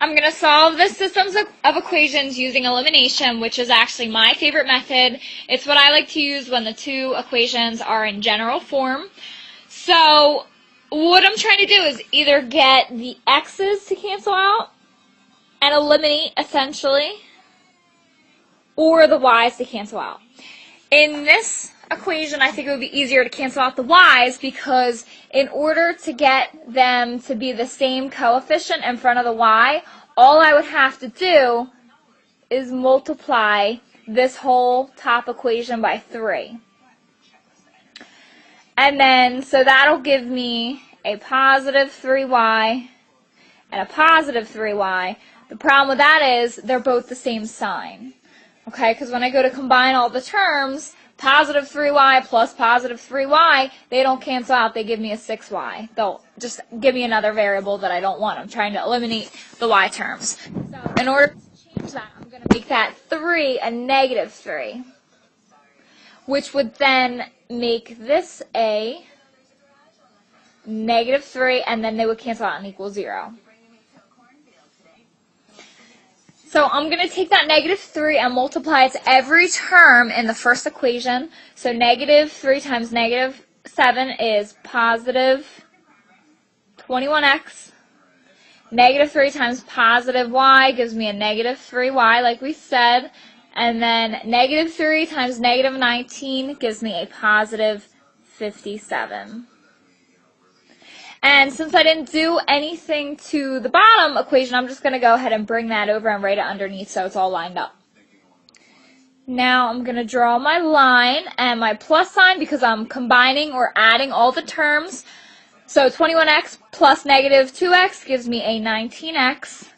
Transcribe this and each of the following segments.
I'm going to solve the systems of equations using elimination, which is actually my favorite method. It's what I like to use when the two equations are in general form. So what I'm trying to do is either get the x's to cancel out and eliminate, essentially, or the y's to cancel out. In this equation, I think it would be easier to cancel out the y's because in order to get them to be the same coefficient in front of the y, all I would have to do is multiply this whole top equation by 3. And then, so that'll give me a positive 3y and a positive 3y. The problem with that is they're both the same sign. Okay, because when I go to combine all the terms, positive 3y plus positive 3y, they don't cancel out. They give me a 6y. They'll just give me another variable that I don't want. I'm trying to eliminate the y terms. So in order to change that, I'm going to make that 3 a negative 3, which would then make this a negative 3, and then they would cancel out and equal 0. So I'm going to take that negative 3 and multiply it to every term in the first equation. So negative 3 times negative 7 is positive 21x. Negative 3 times positive y gives me a negative 3y, like we said. And then negative 3 times negative 19 gives me a positive 57. And since I didn't do anything to the bottom equation, I'm just going to go ahead and bring that over and write it underneath so it's all lined up. Now I'm going to draw my line and my plus sign because I'm combining or adding all the terms. So 21x plus negative 2x gives me a 19x.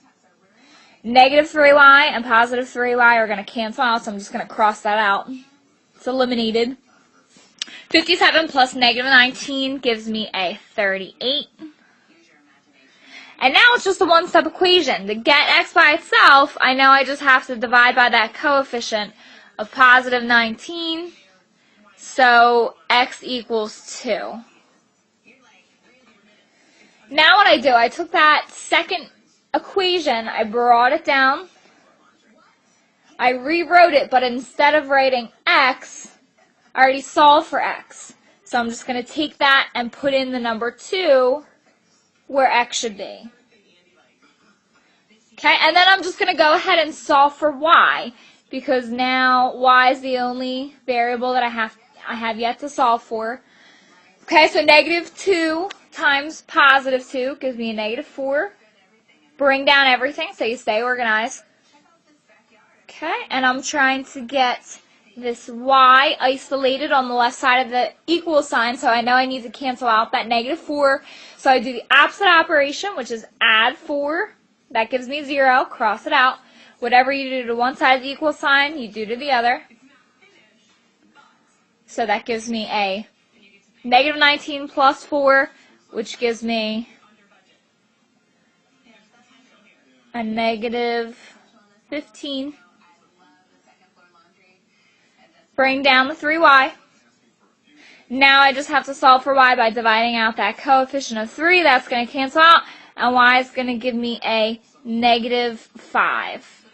Negative 3y and positive 3y are going to cancel out, so I'm just going to cross that out. It's eliminated. 57 plus negative 19 gives me a 38. And now it's just a one-step equation. To get x by itself, I know I just have to divide by that coefficient of positive 19. So x equals 2. Now what I do, I took that second equation, I brought it down, I rewrote it, but instead of writing x, I already solved for x. So I'm just going to take that and put in the number 2 where x should be. Okay, and then I'm just going to go ahead and solve for y because now y is the only variable that I have yet to solve for. Okay, so negative 2 times positive 2 gives me a negative 4. Bring down everything so you stay organized. Okay, and I'm trying to get this y isolated on the left side of the equal sign, so I know I need to cancel out that negative 4. So I do the opposite operation, which is add 4. That gives me 0. Cross it out. Whatever you do to one side of the equal sign, you do to the other. So that gives me a negative 19 plus 4, which gives me a negative 15. Bring down the 3y. Now I just have to solve for y by dividing out that coefficient of 3. That's going to cancel out, and y is going to give me a negative 5.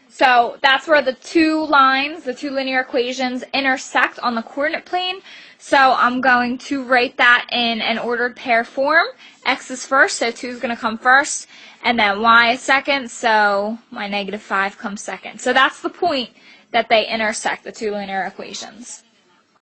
So that's where the two lines, the two linear equations, intersect on the coordinate plane. So I'm going to write that in an ordered pair form. X is first, so 2 is going to come first, and then y is second, so my negative 5 comes second. So that's the point that they intersect, the two linear equations.